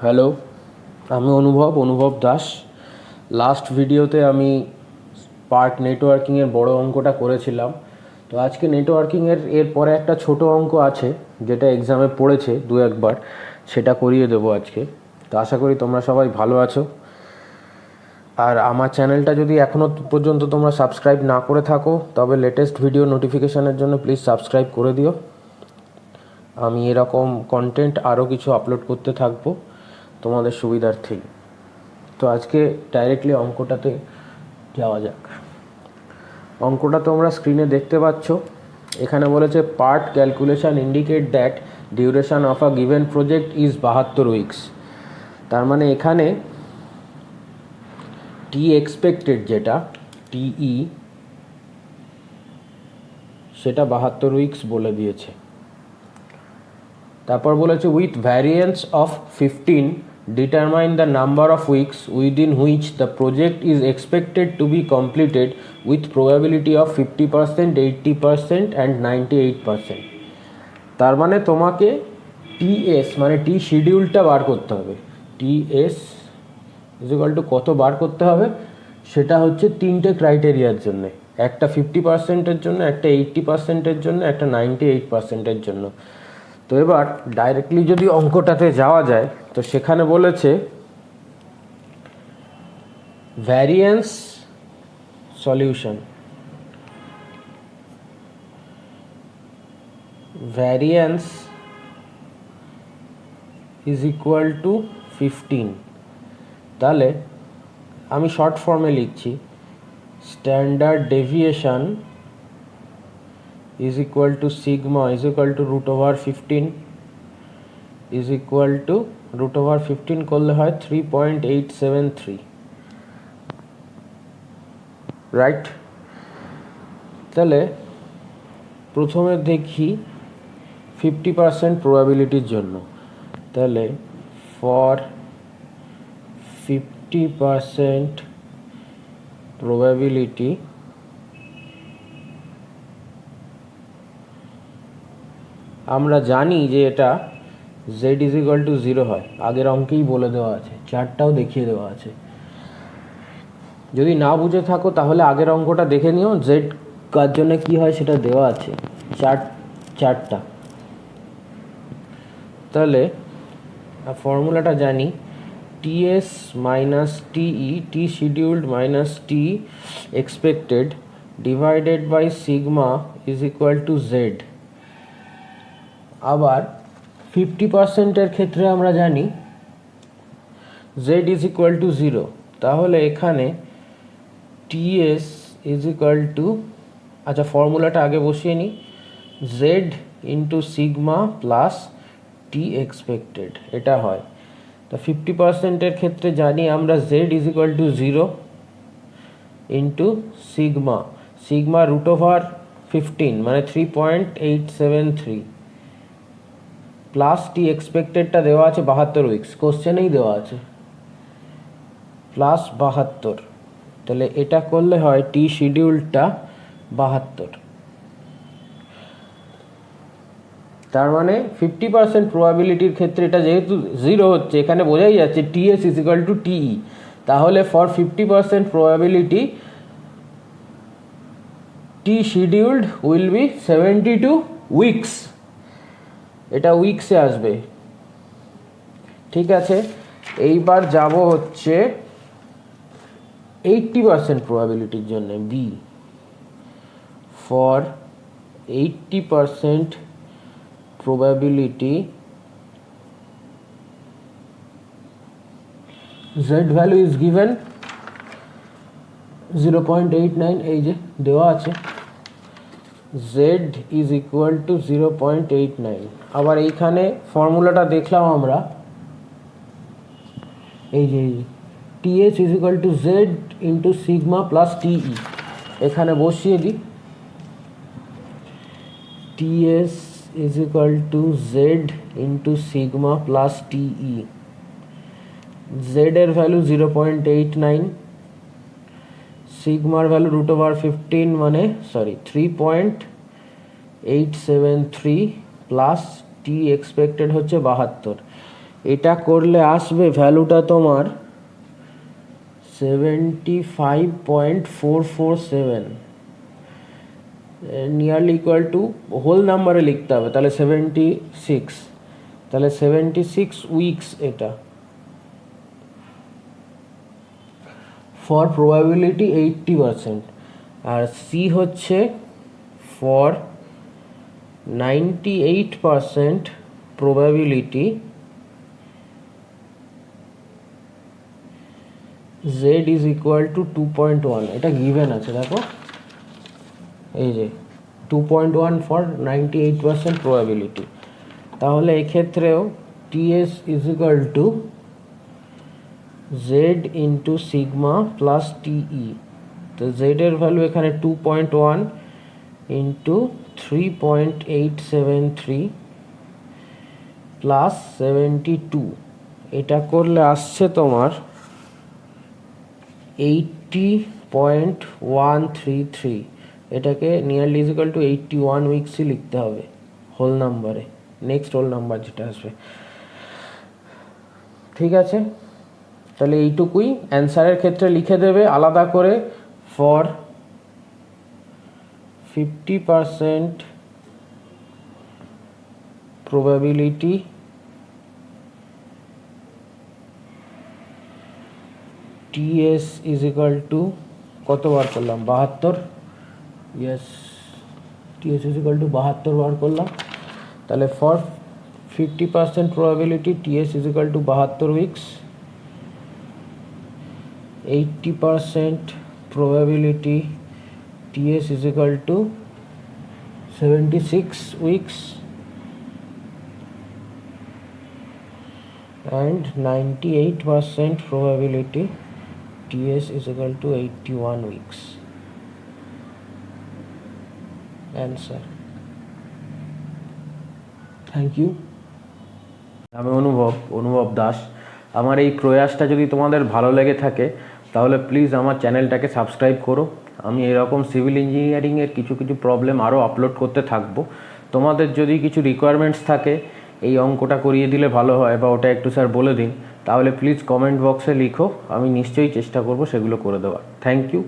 Hello, আমি অনুভব Das. Last ভিডিওতে আমি পার্ট নেটওয়ার্কিংয়ের বড় অঙ্কটা করেছিলাম। তো আজকে নেটওয়ার্কিংয়ের এরপরে একটা ছোট অঙ্ক আছে, যেটা এক্সামে পড়েছে দু একবার, সেটা করিয়ে দেবো আজকে। তো আশা করি তোমরা সবাই ভালো আছো। আর আমার চ্যানেলটা যদি এখনও পর্যন্ত তোমরা সাবস্ক্রাইব না করে থাকো, তবে লেটেস্ট ভিডিও নোটিফিকেশানের জন্য প্লিজ সাবস্ক্রাইব করে দিও। আমি এরকম কন্টেন্ট আরও কিছু আপলোড করতে থাকবো তোমাদের সুবিধার্থেই। তো আজকে ডাইরেক্টলি অঙ্কটাতে যাওয়া যাক। অঙ্কটা তোমরা স্ক্রিনে দেখতে পাচ্ছ। এখানে বলেছে part calculation indicate that duration of a given project is 72 weeks. তার মানে এখানে টি এক্সপেক্টেড যেটা টিই, সেটা 72 উইকস বলে দিয়েছে। তারপর বলেছে with variance of 15 determine the number of weeks within which the project is expected to be completed with probability of 50%, 80% and 98%। তার মানে তোমাকে টিএস মানে টি শিডিউলটা বার করতে হবে। টিএস ইজিক্যাল টু কত বার করতে হবে, সেটা হচ্ছে তিনটে ক্রাইটেরিয়ার জন্যে। একটা 50%-এর জন্য, একটা 80%-এর জন্য, একটা 98%-এর জন্য। তো এবার ডাইরেক্টলি যদি অঙ্কটাতে যাওয়া যায়, তো সেখানে বলেছে variance solution, variance is equal two 15। তাহলে আমি শর্ট ফর্মে লিখছি, standard deviation is equal to sigma is equal to root over 15 is equal to root over 15 করলে হয় 3.873, রাইট? তাহলে প্রথমে দেখি 50% প্রবাবিলিটির জন্য। তাহলে ফর 50% প্রবাবিলিটি আমরা জানি যে এটা z ইজ ইকুয়াল টু 0 হয়, আগের অঙ্কেই বলে দেওয়া আছে, চারটাও দেখিয়ে দেওয়া আছে। যদি না বুঝে থাকো তাহলে আগের অঙ্কটা দেখে নিও, z কার জন্য কী হয় সেটা দেওয়া আছে, চারটা। তাহলে ফর্মুলাটা জানি, TS minus TE, T scheduled minus T expected divided by sigma is equal to Z. আবার 50%-এর ক্ষেত্রে আমরা জানি z ইজ ইকুয়াল টু 0। তাহলে এখানে টিএস ইজ ইকুয়াল টু, আচ্ছা ফর্মুলাটা আগে বসিয়ে নিই, z into sigma plus T expected, এটা হয়। তো 50%-এর ক্ষেত্রে জানি আমরা z is equal to 0 into sigma, sigma root over 15 মানে 3.873 প্লাস টি এক্সপেক্টেডটা দেওয়া আছে 72 উইকস, কোশ্চেনেই দেওয়া আছে, প্লাস 72। তাহলে এটা করলে হয় টি শিডিউলটা 72। তার মানে 50% প্রবাবিলিটির ক্ষেত্রে এটা যেহেতু 0 হচ্ছে, এখানে বোঝাই যাচ্ছে টিএস ইজ ইকুয়াল টু টিই। তাহলে for 50% probability T scheduled will be 72 weeks. এটা উইকসে আসবে, ঠিক আছে। এইবার যাব হচ্ছে 80% প্রবাবিলিটির জন্য, be for 80% probability z value is given 0.89, এই যে দেওয়া আছে, z ইজ ইকুয়াল টু 0.89। আবার এইখানে ফর্মুলাটা দেখলাম আমরা, এই যে TS is equal to Z into sigma plus TE, এখানে বসিয়ে দিই, TS is equal to Z into sigma plus TE. জেডের ভ্যালু 0.89, সিগমার ভ্যালু রুট ওভার 15 মানে 3.873 প্লাস টি এক্সপেক্টেড হচ্ছে 72। এটা করলে আসবে ভ্যালুটা তোমার 75.447, নিয়ারলি ইকুয়াল টু হোল নাম্বারে লিখতে হবে, তাহলে 76, তাহলে 76 উইকস এটা। ফর প্রবাবিলিটি 80%, আর সি হচ্ছে for 98% probability z is equal two 2.1। এটা গিভেন আছে, দেখো এই যে 2.1 ফর 98% প্রবাবিলিটি। তাহলে এক্ষেত্রেও ts is equal to z into sigma plus TE. তো z এর ভ্যালু এখানে 2.1 ইন্টু 3.873 প্লাস 72, এটা করলে আসছে তোমার 80.133। এটাকে নিয়ারলি ইজ ইকুয়াল টু 81 উইকসই লিখতে হবে হোল নাম্বারে, নেক্সট হোল নাম্বার যেটা আসবে। ঠিক আছে, তাহলে এইটুকুই অ্যান্সারের ক্ষেত্রে লিখে দেবে আলাদা করে। For 50% probability ts is equal two কতবার করলাম 72, yes ts is equal two 72 বার করলাম। তাহলে for 50% probability ts is equal two 72 weeks, 80% probability ts is equal to 76 weeks, and 98% probability ts is equal to 81 weeks. Answer. Thank you. আমি অনুভব দাস। আমার এই প্রয়াসটা যদি তোমাদের ভালো লেগে থাকে তাহলে প্লিজ আমার চ্যানেলটাকে সাবস্ক্রাইব করো। আমি এরকম সিভিল ইঞ্জিনিয়ারিংয়ের কিছু প্রবলেম আরও আপলোড করতে থাকবো। তোমাদের যদি কিছু রিকোয়ারমেন্টস থাকে এই অঙ্কটা করিয়ে দিলে ভালো হয় বা ওটা একটু স্যার বলে দিন, তাহলে প্লিজ কমেন্ট বক্সে লিখো, আমি নিশ্চয়ই চেষ্টা করব সেগুলো করে দেওয়ার। Thank you.